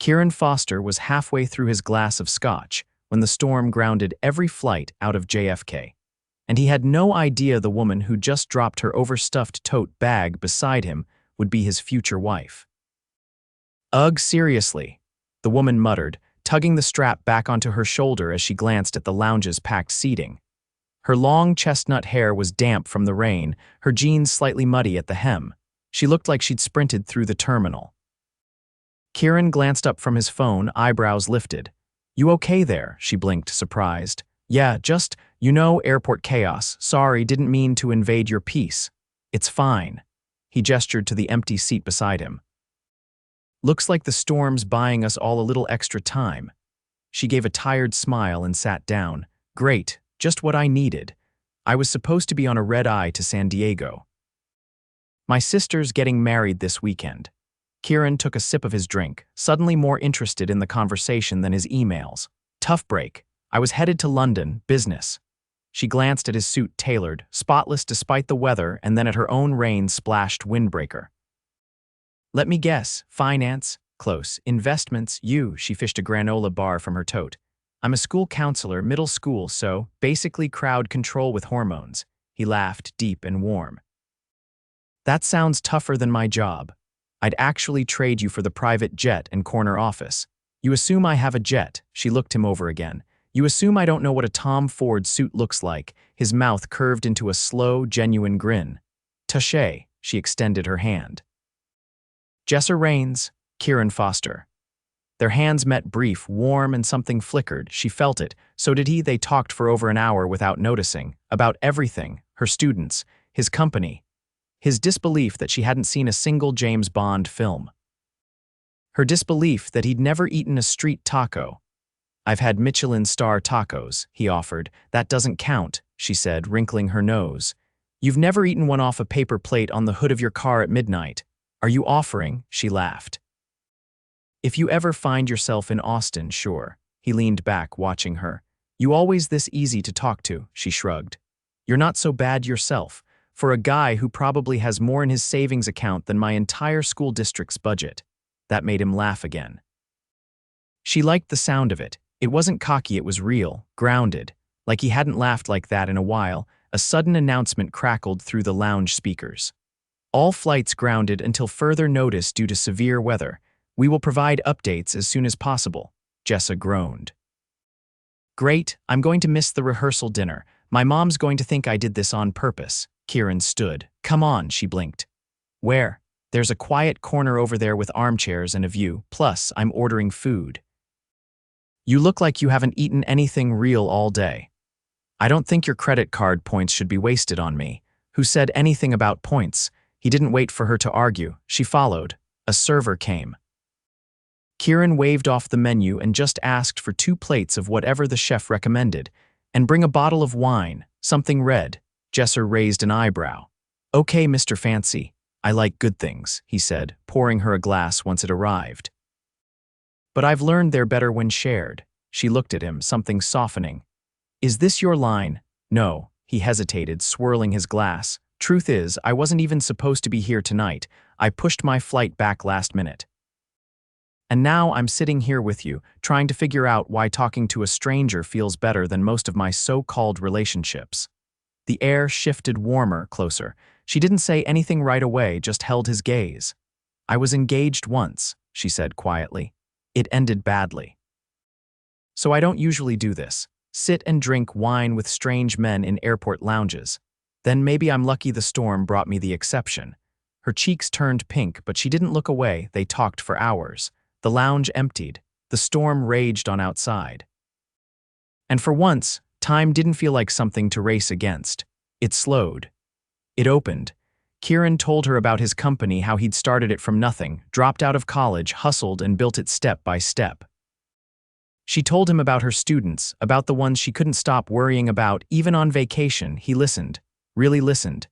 Kieran Foster was halfway through his glass of scotch when the storm grounded every flight out of JFK. And he had no idea the woman who just dropped her overstuffed tote bag beside him would be his future wife. "Ugh, seriously," the woman muttered, tugging the strap back onto her shoulder as she glanced at the lounge's packed seating. Her long chestnut hair was damp from the rain, her jeans slightly muddy at the hem. She looked like she'd sprinted through the terminal. Kieran glanced up from his phone, eyebrows lifted. "You okay there?" she blinked, surprised. "Yeah, just, airport chaos. Sorry, didn't mean to invade your peace." "It's fine." He gestured to the empty seat beside him. "Looks like the storm's buying us all a little extra time." She gave a tired smile and sat down. "Great, just what I needed. I was supposed to be on a red-eye to San Diego. My sister's getting married this weekend." Kieran took a sip of his drink, suddenly more interested in the conversation than his emails. "Tough break. I was headed to London, business." She glanced at his suit tailored, spotless despite the weather, and then at her own rain-splashed windbreaker. "Let me guess, finance, close, investments, she fished a granola bar from her tote. "I'm a school counselor, middle school, so, basically crowd control with hormones." He laughed, deep and warm. "That sounds tougher than my job. I'd actually trade you for the private jet and corner office. You assume I have a jet." She looked him over again. "You assume I don't know what a Tom Ford suit looks like." His mouth curved into a slow, genuine grin. "Touché," she extended her hand. "Jessa Rains, Kieran Foster." Their hands met brief, warm, and something flickered. She felt it. So did he. They talked for over an hour without noticing. About everything. Her students. His company. His disbelief that she hadn't seen a single James Bond film. Her disbelief that he'd never eaten a street taco. "I've had Michelin star tacos," he offered. "That doesn't count," she said, wrinkling her nose. "You've never eaten one off a paper plate on the hood of your car at midnight. Are you offering?" She laughed. "If you ever find yourself in Austin, sure." He leaned back, watching her. "You always this easy to talk to," she shrugged. "You're not so bad yourself, for a guy who probably has more in his savings account than my entire school district's budget." That made him laugh again. She liked the sound of it. It wasn't cocky, it was real, grounded. Like he hadn't laughed like that in a while. A sudden announcement crackled through the lounge speakers. "All flights grounded until further notice due to severe weather. We will provide updates as soon as possible." Jessa groaned. "Great, I'm going to miss the rehearsal dinner. My mom's going to think I did this on purpose." Kieran stood. "Come on," she blinked. "Where?" "There's a quiet corner over there with armchairs and a view. Plus, I'm ordering food." "You look like you haven't eaten anything real all day." "I don't think your credit card points should be wasted on me." "Who said anything about points?" He didn't wait for her to argue. She followed. A server came. Kieran waved off the menu and just asked for 2 plates of whatever the chef recommended. "And bring a bottle of wine, something red." Jessa raised an eyebrow. "Okay, Mr. Fancy. I like good things," he said, pouring her a glass once it arrived. "But I've learned they're better when shared." She looked at him, something softening. "Is this your line?" "No." He hesitated, swirling his glass. "Truth is, I wasn't even supposed to be here tonight. I pushed my flight back last minute. And now I'm sitting here with you, trying to figure out why talking to a stranger feels better than most of my so-called relationships." The air shifted warmer, closer. She didn't say anything right away, just held his gaze. "I was engaged once," she said quietly. "It ended badly. So I don't usually do this. Sit and drink wine with strange men in airport lounges. Then maybe I'm lucky the storm brought me the exception." Her cheeks turned pink, but she didn't look away. They talked for hours. The lounge emptied. The storm raged on outside. And for once, time didn't feel like something to race against. It slowed. It opened. Kieran told her about his company, how he'd started it from nothing, dropped out of college, hustled, and built it step by step. She told him about her students, about the ones she couldn't stop worrying about, even on vacation. He listened. Really listened.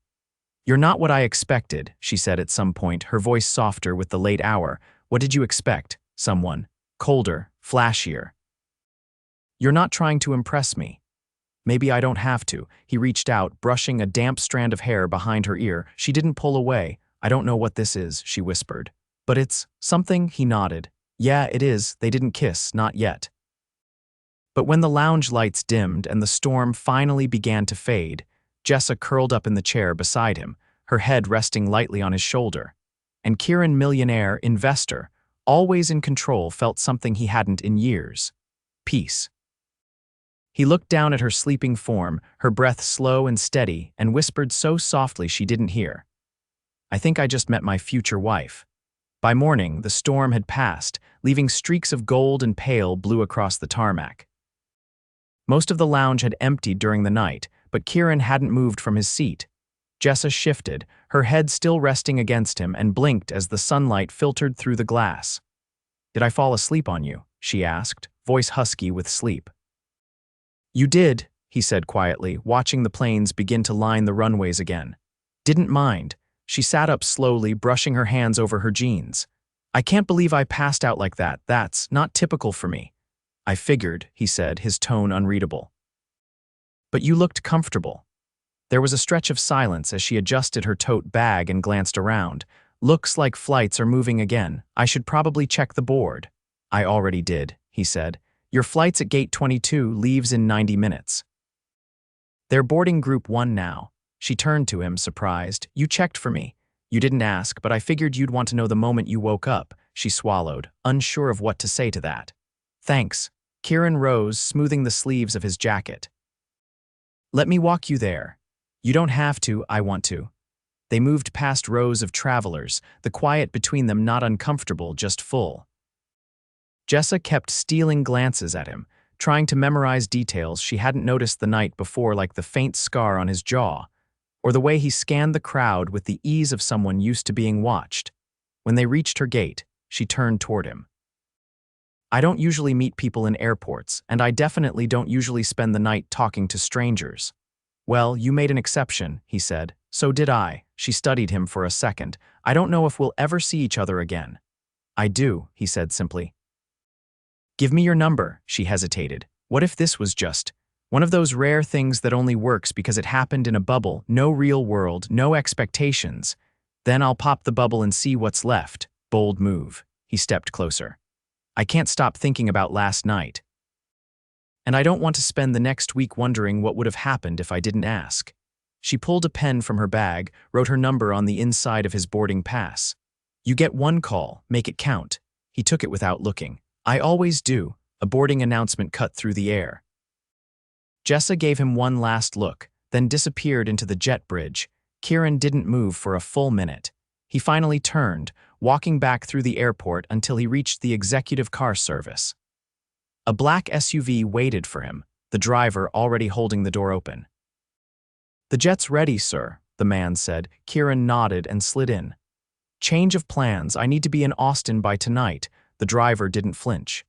"You're not what I expected," she said at some point, her voice softer with the late hour. "What did you expect? Someone colder, flashier." "You're not trying to impress me." "Maybe I don't have to." He reached out, brushing a damp strand of hair behind her ear. She didn't pull away. "I don't know what this is," she whispered. "But it's something," he nodded. Yeah, it is. They didn't kiss, not yet. But when the lounge lights dimmed and the storm finally began to fade, Jessa curled up in the chair beside him, her head resting lightly on his shoulder. And Kieran, millionaire, investor, always in control, felt something he hadn't in years. Peace. He looked down at her sleeping form, her breath slow and steady, and whispered so softly she didn't hear. I think I just met my future wife. By morning, the storm had passed, leaving streaks of gold and pale blue across the tarmac. Most of the lounge had emptied during the night, but Kieran hadn't moved from his seat. Jessa shifted, her head still resting against him, and blinked as the sunlight filtered through the glass. Did I fall asleep on you? She asked, voice husky with sleep. You did, he said quietly, watching the planes begin to line the runways again. Didn't mind. She sat up slowly, brushing her hands over her jeans. I can't believe I passed out like that. That's not typical for me. I figured, he said, his tone unreadable. But you looked comfortable. There was a stretch of silence as she adjusted her tote bag and glanced around. Looks like flights are moving again. I should probably check the board. I already did, he said. Your flight's at gate 22 leaves in 90 minutes. They're boarding group 1 now. She turned to him, surprised. You checked for me. You didn't ask, but I figured you'd want to know the moment you woke up. She swallowed, unsure of what to say to that. Thanks. Kieran rose, smoothing the sleeves of his jacket. Let me walk you there. You don't have to, I want to. They moved past rows of travelers, the quiet between them not uncomfortable, just full. Jessa kept stealing glances at him, trying to memorize details she hadn't noticed the night before, like the faint scar on his jaw, or the way he scanned the crowd with the ease of someone used to being watched. When they reached her gate, she turned toward him. I don't usually meet people in airports, and I definitely don't usually spend the night talking to strangers. Well, you made an exception, he said. So did I. She studied him for a second. I don't know if we'll ever see each other again. I do, he said simply. Give me your number, she hesitated. What if this was just one of those rare things that only works because it happened in a bubble, no real world, no expectations? Then I'll pop the bubble and see what's left. Bold move. He stepped closer. I can't stop thinking about last night. And I don't want to spend the next week wondering what would have happened if I didn't ask. She pulled a pen from her bag, wrote her number on the inside of his boarding pass. You get 1 call, make it count. He took it without looking. I always do. A boarding announcement cut through the air. Jessa gave him one last look, then disappeared into the jet bridge. Kieran didn't move for a full minute. He finally turned, walking back through the airport until he reached the executive car service. A black SUV waited for him, the driver already holding the door open. The jet's ready, sir, the man said. Kieran nodded and slid in. Change of plans. I need to be in Austin by tonight. The driver didn't flinch.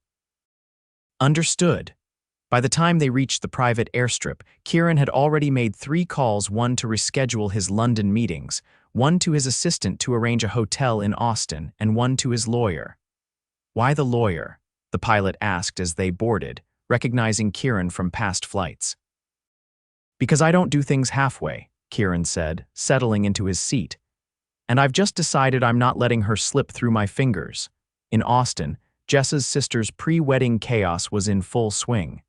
Understood. By the time they reached the private airstrip, Kieran had already made 3 calls, one to reschedule his London meetings, one to his assistant to arrange a hotel in Austin, and one to his lawyer. Why the lawyer? The pilot asked as they boarded, recognizing Kieran from past flights. Because I don't do things halfway, Kieran said, settling into his seat. And I've just decided I'm not letting her slip through my fingers. In Austin, Jessa's sister's pre-wedding chaos was in full swing.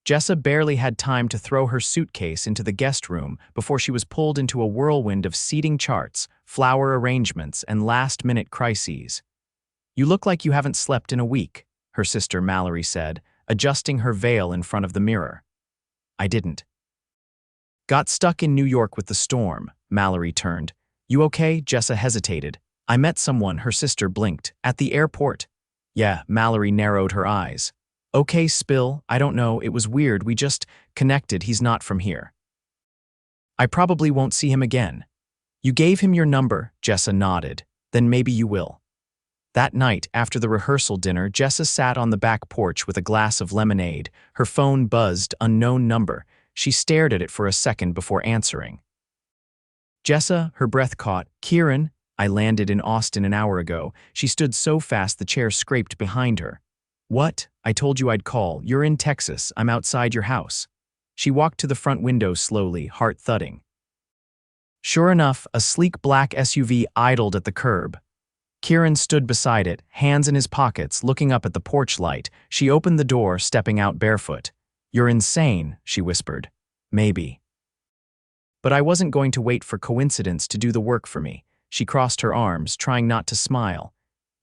Jessa barely had time to throw her suitcase into the guest room before she was pulled into a whirlwind of seating charts, flower arrangements, and last-minute crises. You look like you haven't slept in a week, her sister Mallory said, adjusting her veil in front of the mirror. I didn't. Got stuck in New York with the storm, Mallory turned. You okay? Jessa hesitated. I met someone, her sister blinked. At the airport. Yeah, Mallory narrowed her eyes. Okay, spill, I don't know, it was weird, we just connected, he's not from here. I probably won't see him again. You gave him your number, Jessa nodded. Then maybe you will. That night, after the rehearsal dinner, Jessa sat on the back porch with a glass of lemonade. Her phone buzzed, unknown number. She stared at it for a second before answering. Jessa, her breath caught. Kieran, I landed in Austin an hour ago. She stood so fast the chair scraped behind her. What? I told you I'd call. You're in Texas. I'm outside your house. She walked to the front window slowly, heart thudding. Sure enough, a sleek black SUV idled at the curb. Kieran stood beside it, hands in his pockets, looking up at the porch light. She opened the door, stepping out barefoot. "You're insane," she whispered. "Maybe." But I wasn't going to wait for coincidence to do the work for me. She crossed her arms, trying not to smile.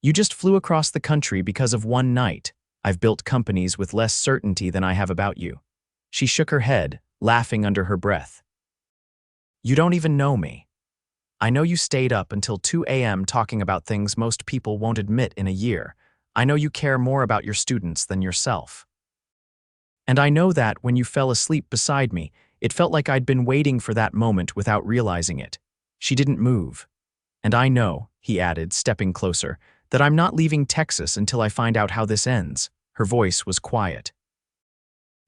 "You just flew across the country because of one night. I've built companies with less certainty than I have about you." She shook her head, laughing under her breath. "You don't even know me. I know you stayed up until 2 a.m. talking about things most people won't admit in a year. I know you care more about your students than yourself. And I know that when you fell asleep beside me, it felt like I'd been waiting for that moment without realizing it." She didn't move. "And I know," he added, stepping closer, "that I'm not leaving Texas until I find out how this ends." Her voice was quiet.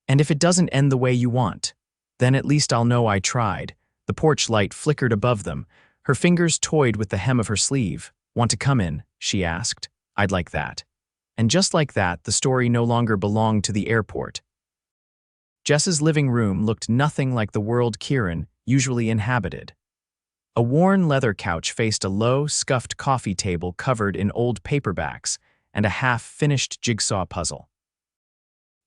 "And if it doesn't end the way you want, then at least I'll know I tried." The porch light flickered above them. Her fingers toyed with the hem of her sleeve. "Want to come in?" she asked. "I'd like that." And just like that, the story no longer belonged to the airport. Jessa's living room looked nothing like the world Kieran usually inhabited. A worn leather couch faced a low, scuffed coffee table covered in old paperbacks and a half-finished jigsaw puzzle.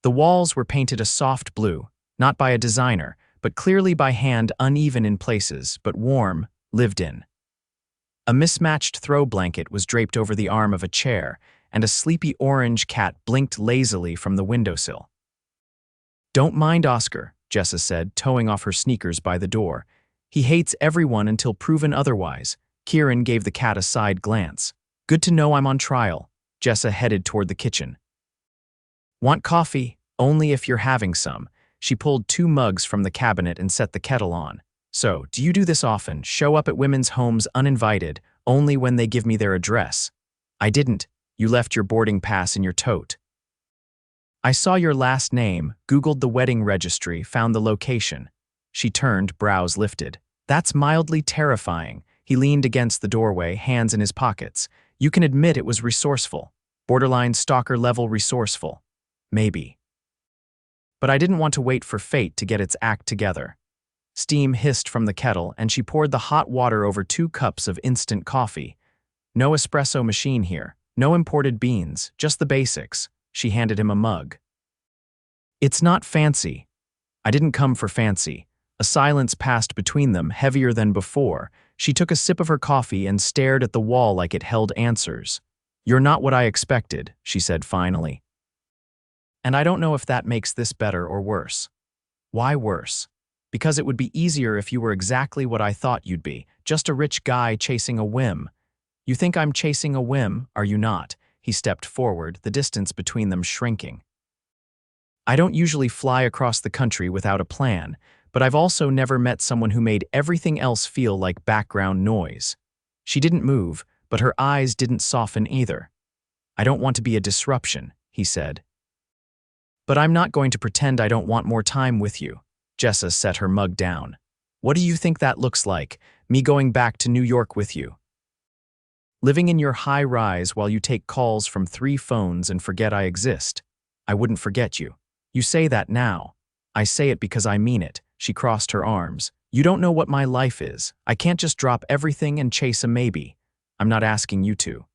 The walls were painted a soft blue, not by a designer, but clearly by hand, uneven in places, but warm, lived in. A mismatched throw blanket was draped over the arm of a chair, and a sleepy orange cat blinked lazily from the windowsill. "Don't mind Oscar," Jessa said, towing off her sneakers by the door. "He hates everyone until proven otherwise." Kieran gave the cat a side glance. "Good to know I'm on trial." Jessa headed toward the kitchen. "Want coffee? Only if you're having some." She pulled 2 mugs from the cabinet and set the kettle on. "So, do you do this often? Show up at women's homes uninvited, only when they give me their address?" "I didn't. You left your boarding pass in your tote." "I saw your last name, Googled the wedding registry, found the location." She turned, brows lifted. "That's mildly terrifying." He leaned against the doorway, hands in his pockets. "You can admit it was resourceful. Borderline stalker-level resourceful. Maybe. But I didn't want to wait for fate to get its act together." Steam hissed from the kettle, and she poured the hot water over 2 cups of instant coffee. "No espresso machine here. No imported beans, just the basics." She handed him a mug. "It's not fancy." "I didn't come for fancy." A silence passed between them, heavier than before. She took a sip of her coffee and stared at the wall like it held answers. "You're not what I expected," she said finally. "And I don't know if that makes this better or worse." "Why worse?" "Because it would be easier if you were exactly what I thought you'd be, just a rich guy chasing a whim." "You think I'm chasing a whim, are you not?" He stepped forward, the distance between them shrinking. "I don't usually fly across the country without a plan, but I've also never met someone who made everything else feel like background noise." She didn't move, but her eyes didn't soften either. "I don't want to be a disruption," he said. "But I'm not going to pretend I don't want more time with you." Jessa set her mug down. "What do you think that looks like, me going back to New York with you? Living in your high-rise while you take calls from 3 phones and forget I exist? I wouldn't forget you." "You say that now." "I say it because I mean it." She crossed her arms. "You don't know what my life is. I can't just drop everything and chase a maybe. I'm not asking you to.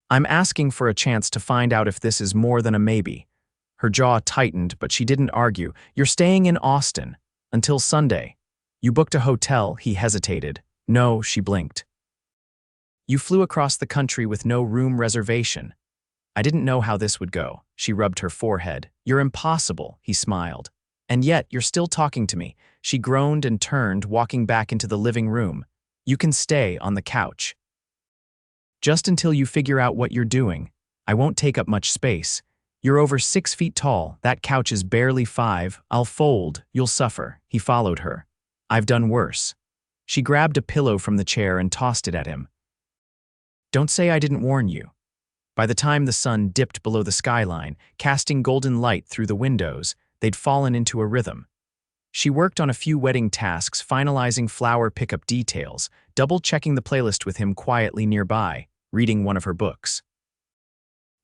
I'm asking for a chance to find out if this is more than a maybe." Her jaw tightened, but she didn't argue. "You're staying in Austin until Sunday." "You booked a hotel," he hesitated. "No," she blinked. "You flew across the country with no room reservation." "I didn't know how this would go." She rubbed her forehead. "You're impossible," he smiled. "And yet, you're still talking to me." She groaned and turned, walking back into the living room. "You can stay on the couch. Just until you figure out what you're doing. I won't take up much space. You're over 6 feet tall. That couch is barely 5. I'll fold. You'll suffer." He followed her. "I've done worse." She grabbed a pillow from the chair and tossed it at him. "Don't say I didn't warn you." By the time the sun dipped below the skyline, casting golden light through the windows, they'd fallen into a rhythm. She worked on a few wedding tasks, finalizing flower pickup details, double-checking the playlist with him quietly nearby, reading one of her books.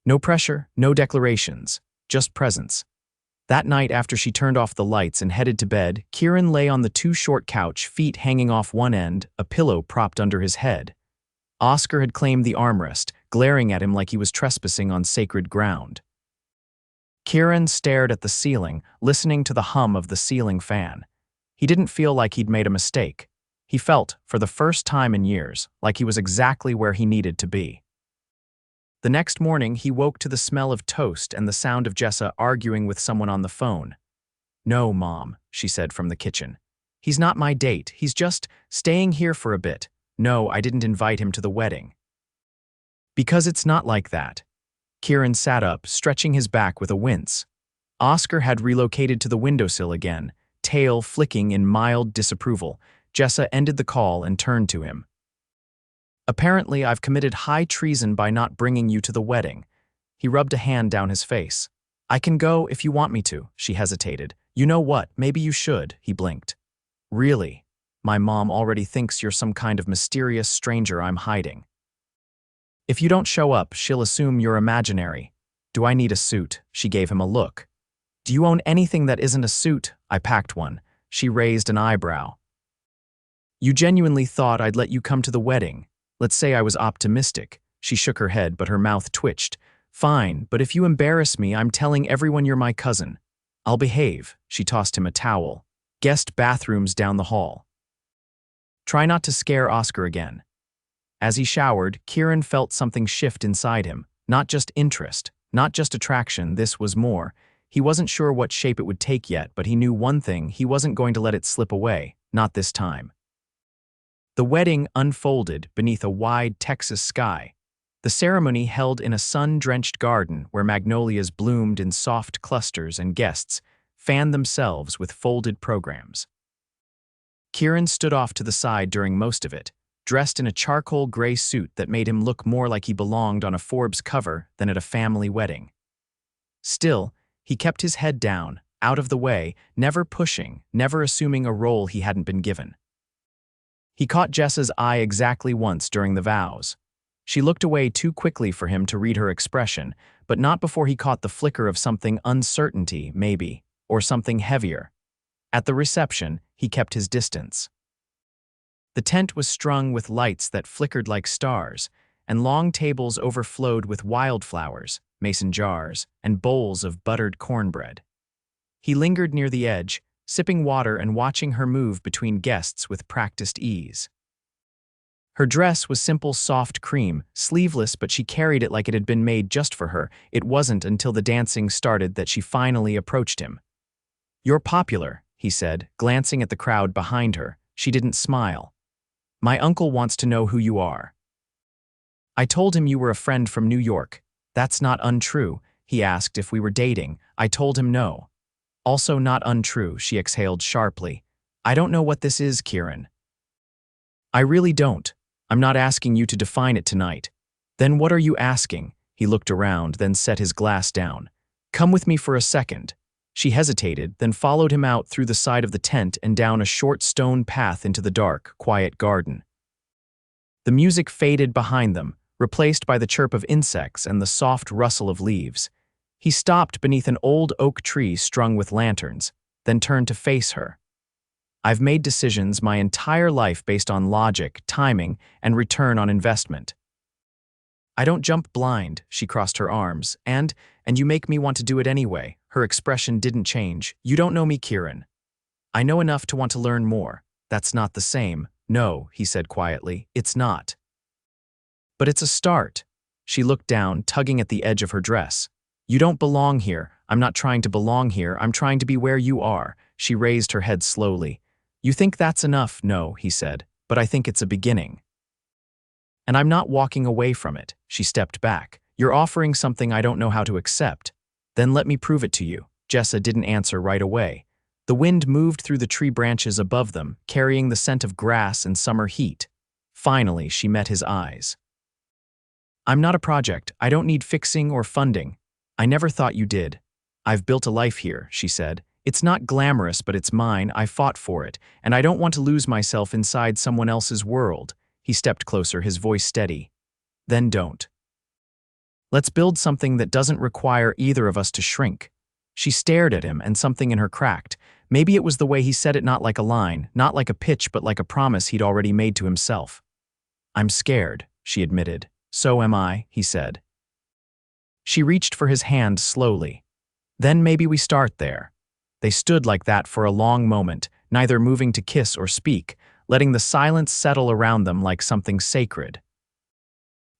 No pressure, no declarations, just presence. That night, after she turned off the lights and headed to bed, Kieran lay on the too-short couch, feet hanging off one end, a pillow propped under his head. Oscar had claimed the armrest, glaring at him like he was trespassing on sacred ground. Kieran stared at the ceiling, listening to the hum of the ceiling fan. He didn't feel like he'd made a mistake. He felt, for the first time in years, like he was exactly where he needed to be. The next morning, he woke to the smell of toast and the sound of Jessa arguing with someone on the phone. "No, Mom," she said from the kitchen. "He's not my date. He's just staying here for a bit. No, I didn't invite him to the wedding." "Because it's not like that." Kieran sat up, stretching his back with a wince. Oscar had relocated to the windowsill again, tail flicking in mild disapproval. Jessa ended the call and turned to him. "Apparently, I've committed high treason by not bringing you to the wedding." He rubbed a hand down his face. "I can go if you want me to," she hesitated. "You know what, maybe you should," he blinked. "Really? My mom already thinks you're some kind of mysterious stranger I'm hiding. If you don't show up, she'll assume you're imaginary. Do I need a suit?" She gave him a look. "Do you own anything that isn't a suit?" "I packed one." She raised an eyebrow. "You genuinely thought I'd let you come to the wedding? Let's say I was optimistic." She shook her head, but her mouth twitched. "Fine, but if you embarrass me, I'm telling everyone you're my cousin." "I'll behave." She tossed him a towel. "Guest bathrooms down the hall. Try not to scare Oscar again." As he showered, Kieran felt something shift inside him. Not just interest, not just attraction, this was more. He wasn't sure what shape it would take yet, but he knew one thing: he wasn't going to let it slip away, not this time. The wedding unfolded beneath a wide Texas sky. The ceremony held in a sun-drenched garden where magnolias bloomed in soft clusters and guests fanned themselves with folded programs. Kieran stood off to the side during most of it, dressed in a charcoal gray suit that made him look more like he belonged on a Forbes cover than at a family wedding. Still, he kept his head down, out of the way, never pushing, never assuming a role he hadn't been given. He caught Jessa's eye exactly once during the vows. She looked away too quickly for him to read her expression, but not before he caught the flicker of something: uncertainty, maybe, or something heavier. At the reception, he kept his distance. The tent was strung with lights that flickered like stars, and long tables overflowed with wildflowers, mason jars, and bowls of buttered cornbread. He lingered near the edge, sipping water and watching her move between guests with practiced ease. Her dress was simple soft cream, sleeveless, but she carried it like it had been made just for her. It wasn't until the dancing started that she finally approached him. "You're popular," he said, glancing at the crowd behind her. She didn't smile. "My uncle wants to know who you are." "I told him you were a friend from New York." "That's not untrue." He asked if we were dating. I told him no. "Also not untrue," she exhaled sharply. "I don't know what this is, Kieran." "I really don't. I'm not asking you to define it tonight." "Then what are you asking?" He looked around, then set his glass down. "Come with me for a second." She hesitated, then followed him out through the side of the tent and down a short stone path into the dark, quiet garden. The music faded behind them, replaced by the chirp of insects and the soft rustle of leaves. He stopped beneath an old oak tree strung with lanterns, then turned to face her. "I've made decisions my entire life based on logic, timing, and return on investment. I don't jump blind." She crossed her arms. And you make me want to do it anyway." Her expression didn't change. "You don't know me, Kieran. I know enough to want to learn more." "That's not the same." "No," he said quietly, "it's not. But it's a start." She looked down, tugging at the edge of her dress. "You don't belong here." "I'm not trying to belong here. I'm trying to be where you are." She raised her head slowly. "You think that's enough?" "No," he said, "but I think it's a beginning. And I'm not walking away from it." She stepped back. "You're offering something I don't know how to accept. Then let me prove it to you." Jessa didn't answer right away. The wind moved through the tree branches above them, carrying the scent of grass and summer heat. Finally, she met his eyes. "I'm not a project. I don't need fixing or funding. I never thought you did. I've built a life here," she said. "It's not glamorous, but it's mine. I fought for it, and I don't want to lose myself inside someone else's world." He stepped closer, his voice steady. "Then don't. Let's build something that doesn't require either of us to shrink." She stared at him, and something in her cracked. Maybe it was the way he said it, not like a line, not like a pitch, but like a promise he'd already made to himself. "I'm scared," she admitted. So am I, he said. She reached for his hand slowly. Then maybe we start there. They stood like that for a long moment, neither moving to kiss or speak, letting the silence settle around them like something sacred.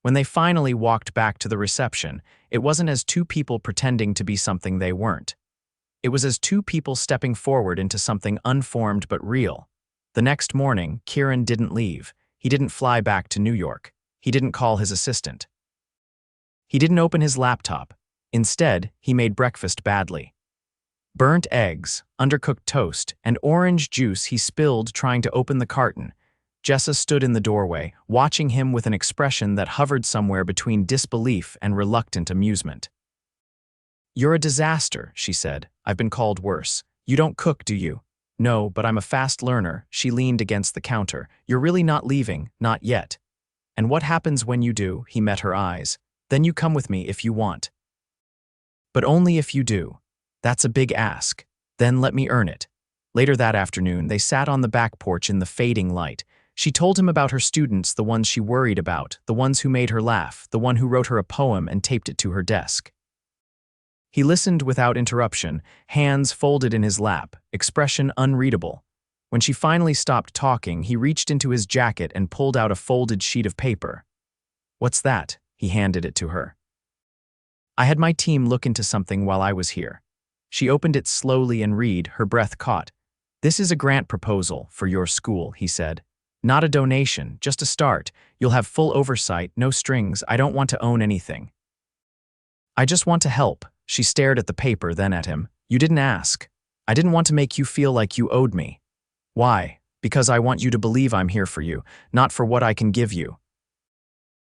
When they finally walked back to the reception, it wasn't as two people pretending to be something they weren't. It was as two people stepping forward into something unformed but real. The next morning, Kieran didn't leave. He didn't fly back to New York. He didn't call his assistant. He didn't open his laptop. Instead, he made breakfast badly. Burnt eggs, undercooked toast, and orange juice he spilled trying to open the carton. Jessa stood in the doorway, watching him with an expression that hovered somewhere between disbelief and reluctant amusement. "You're a disaster," she said. "I've been called worse. You don't cook, do you?" "No, but I'm a fast learner." She leaned against the counter. "You're really not leaving, not yet." "And what happens when you do?" He met her eyes. "Then you come with me if you want." "But only if you do." "That's a big ask." "Then let me earn it." Later that afternoon, they sat on the back porch in the fading light. She told him about her students, the ones she worried about, the ones who made her laugh, the one who wrote her a poem and taped it to her desk. He listened without interruption, hands folded in his lap, expression unreadable. When she finally stopped talking, he reached into his jacket and pulled out a folded sheet of paper. "What's that?" He handed it to her. "I had my team look into something while I was here." She opened it slowly and read, her breath caught. "This is a grant proposal for your school," he said. "Not a donation, just a start. You'll have full oversight, no strings. I don't want to own anything. I just want to help." She stared at the paper, then at him. "You didn't ask. I didn't want to make you feel like you owed me." "Why?" "Because I want you to believe I'm here for you, not for what I can give you,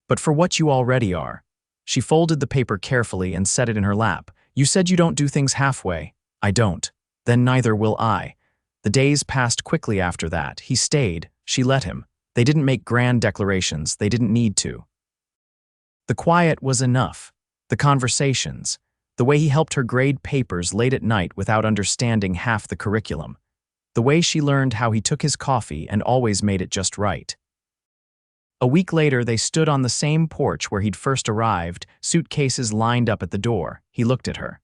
but for what you already are." She folded the paper carefully and set it in her lap. "You said you don't do things halfway." "I don't." "Then neither will I." The days passed quickly after that. He stayed. She let him. They didn't make grand declarations. They didn't need to. The quiet was enough. The conversations. The way he helped her grade papers late at night without understanding half the curriculum. The way she learned how he took his coffee and always made it just right. A week later, they stood on the same porch where he'd first arrived, suitcases lined up at the door. He looked at her.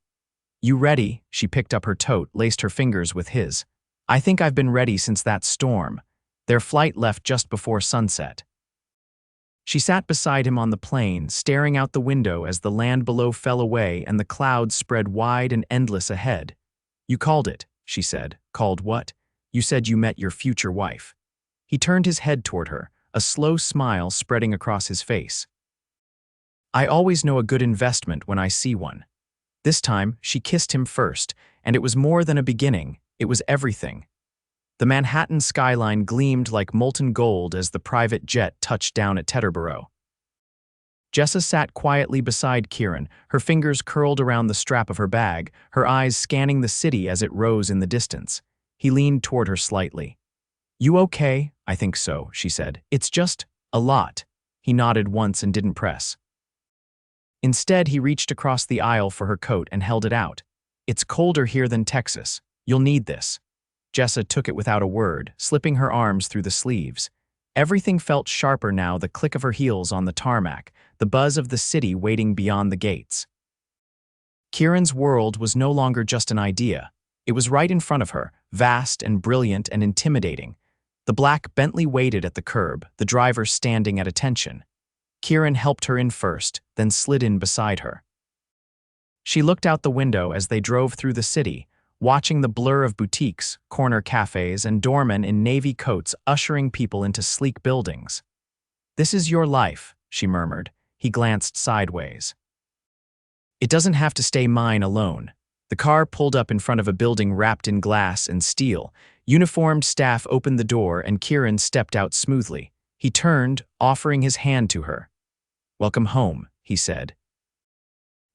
"You ready?" She picked up her tote, laced her fingers with his. "I think I've been ready since that storm." Their flight left just before sunset. She sat beside him on the plane, staring out the window as the land below fell away and the clouds spread wide and endless ahead. "You called it," she said. "Called what?" "You said you met your future wife." He turned his head toward her, a slow smile spreading across his face. "I always know a good investment when I see one." This time, she kissed him first, and it was more than a beginning, it was everything. The Manhattan skyline gleamed like molten gold as the private jet touched down at Teterboro. Jessa sat quietly beside Kieran, her fingers curled around the strap of her bag, her eyes scanning the city as it rose in the distance. He leaned toward her slightly. "You okay?" "I think so," she said. "It's just a lot." He nodded once and didn't press. Instead, he reached across the aisle for her coat and held it out. "It's colder here than Texas. You'll need this." Jessa took it without a word, slipping her arms through the sleeves. Everything felt sharper now, the click of her heels on the tarmac, the buzz of the city waiting beyond the gates. Kieran's world was no longer just an idea. It was right in front of her, vast and brilliant and intimidating. The black Bentley waited at the curb, the driver standing at attention. Kieran helped her in first, then slid in beside her. She looked out the window as they drove through the city, watching the blur of boutiques, corner cafes, and doormen in navy coats ushering people into sleek buildings. "This is your life," she murmured. He glanced sideways. "It doesn't have to stay mine alone." The car pulled up in front of a building wrapped in glass and steel. Uniformed staff opened the door and Kieran stepped out smoothly. He turned, offering his hand to her. "Welcome home," he said.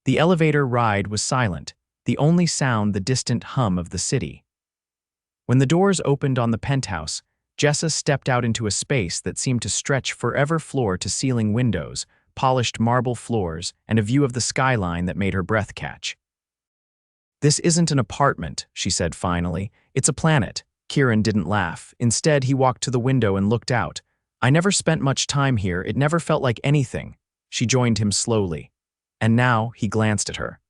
The elevator ride was silent, the only sound the distant hum of the city. When the doors opened on the penthouse, Jessa stepped out into a space that seemed to stretch forever, floor-to-ceiling windows, polished marble floors, and a view of the skyline that made her breath catch. "This isn't an apartment," she said finally. "It's a planet." Kieran didn't laugh. Instead, he walked to the window and looked out. I never spent much time here, it never felt like anything. She joined him slowly. And now, he glanced at her.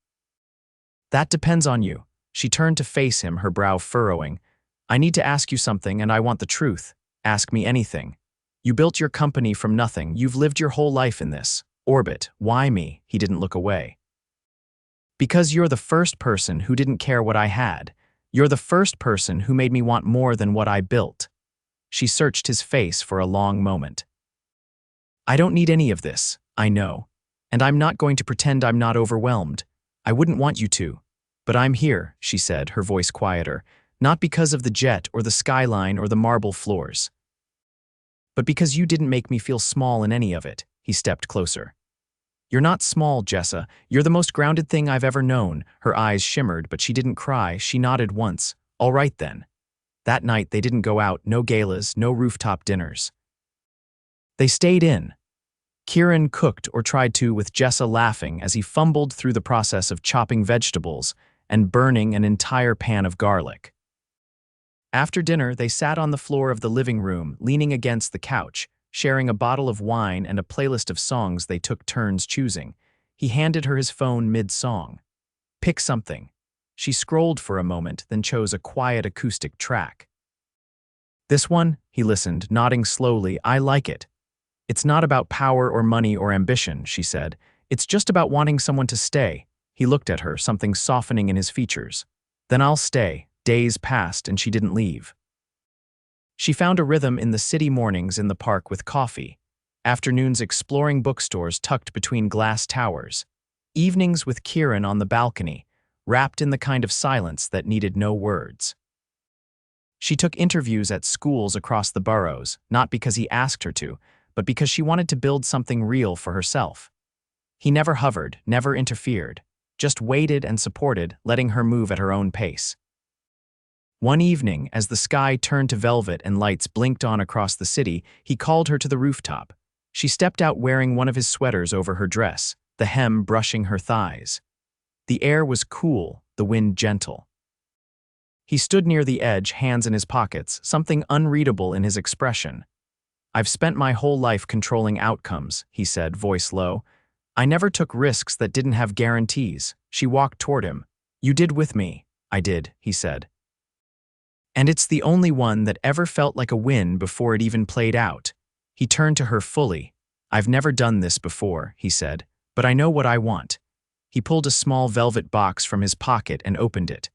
That depends on you. She turned to face him, her brow furrowing. I need to ask you something, and I want the truth. Ask me anything. You built your company from nothing. You've lived your whole life in this orbit. Why me? He didn't look away. Because you're the first person who didn't care what I had. You're the first person who made me want more than what I built. She searched his face for a long moment. I don't need any of this, I know. And I'm not going to pretend I'm not overwhelmed. I wouldn't want you to. But I'm here, she said, her voice quieter, not because of the jet or the skyline or the marble floors. But because you didn't make me feel small in any of it. He stepped closer. You're not small, Jessa. You're the most grounded thing I've ever known. Her eyes shimmered, but she didn't cry. She nodded once. All right then. That night they didn't go out, no galas, no rooftop dinners. They stayed in. Kieran cooked or tried to, with Jessa laughing as he fumbled through the process of chopping vegetables and burning an entire pan of garlic. After dinner, they sat on the floor of the living room, leaning against the couch, sharing a bottle of wine and a playlist of songs they took turns choosing. He handed her his phone mid-song. Pick something. She scrolled for a moment, then chose a quiet acoustic track. This one, he listened, nodding slowly. I like it. It's not about power or money or ambition, she said. It's just about wanting someone to stay. He looked at her, something softening in his features. Then I'll stay. Days passed and she didn't leave. She found a rhythm in the city mornings in the park with coffee, afternoons exploring bookstores tucked between glass towers, evenings with Kieran on the balcony, wrapped in the kind of silence that needed no words. She took interviews at schools across the boroughs, not because he asked her to, but because she wanted to build something real for herself. He never hovered, never interfered, just waited and supported, letting her move at her own pace. One evening, as the sky turned to velvet and lights blinked on across the city, he called her to the rooftop. She stepped out wearing one of his sweaters over her dress, the hem brushing her thighs. The air was cool, the wind gentle. He stood near the edge, hands in his pockets, something unreadable in his expression. I've spent my whole life controlling outcomes, he said, voice low. I never took risks that didn't have guarantees. She walked toward him. You did with me. I did, he said. And it's the only one that ever felt like a win before it even played out. He turned to her fully. I've never done this before, he said, but I know what I want. He pulled a small velvet box from his pocket and opened it.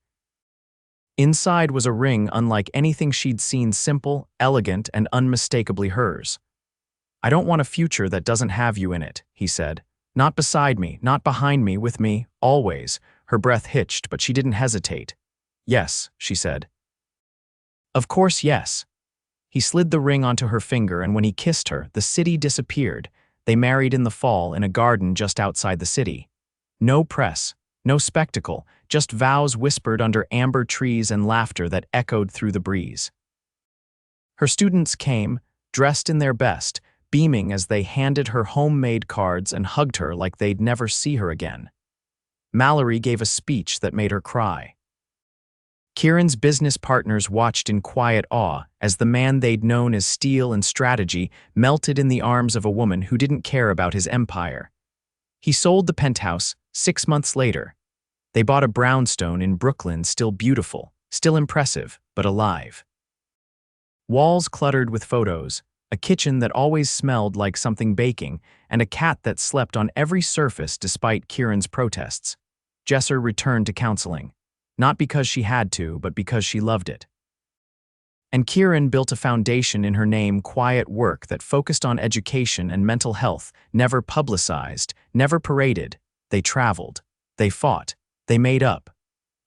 Inside was a ring unlike anything she'd seen, simple, elegant, and unmistakably hers. I don't want a future that doesn't have you in it, he said. Not beside me, not behind me, with me, always. Her breath hitched, but she didn't hesitate. Yes, she said. Of course, yes. He slid the ring onto her finger, and when he kissed her, the city disappeared. They married in the fall in a garden just outside the city. No press, no spectacle, just vows whispered under amber trees and laughter that echoed through the breeze. Her students came, dressed in their best, beaming as they handed her homemade cards and hugged her like they'd never see her again. Mallory gave a speech that made her cry. Kieran's business partners watched in quiet awe as the man they'd known as steel and strategy melted in the arms of a woman who didn't care about his empire. He sold the penthouse 6 months later. They bought a brownstone in Brooklyn, still beautiful, still impressive, but alive. Walls cluttered with photos, a kitchen that always smelled like something baking, and a cat that slept on every surface despite Kieran's protests. Jessa returned to counseling. Not because she had to, but because she loved it. And Kieran built a foundation in her name, quiet work that focused on education and mental health, never publicized, never paraded. They traveled. They fought. They made up.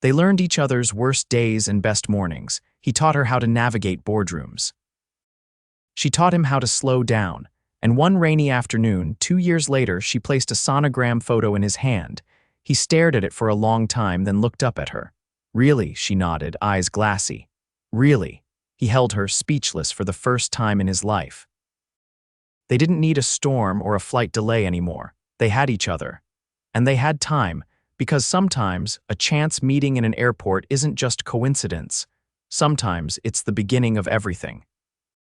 They learned each other's worst days and best mornings. He taught her how to navigate boardrooms. She taught him how to slow down, and one rainy afternoon, 2 years later, she placed a sonogram photo in his hand. He stared at it for a long time, then looked up at her. Really, she nodded, eyes glassy. Really. He held her, speechless for the first time in his life. They didn't need a storm or a flight delay anymore. They had each other. And they had time, because sometimes a chance meeting in an airport isn't just coincidence. Sometimes it's the beginning of everything.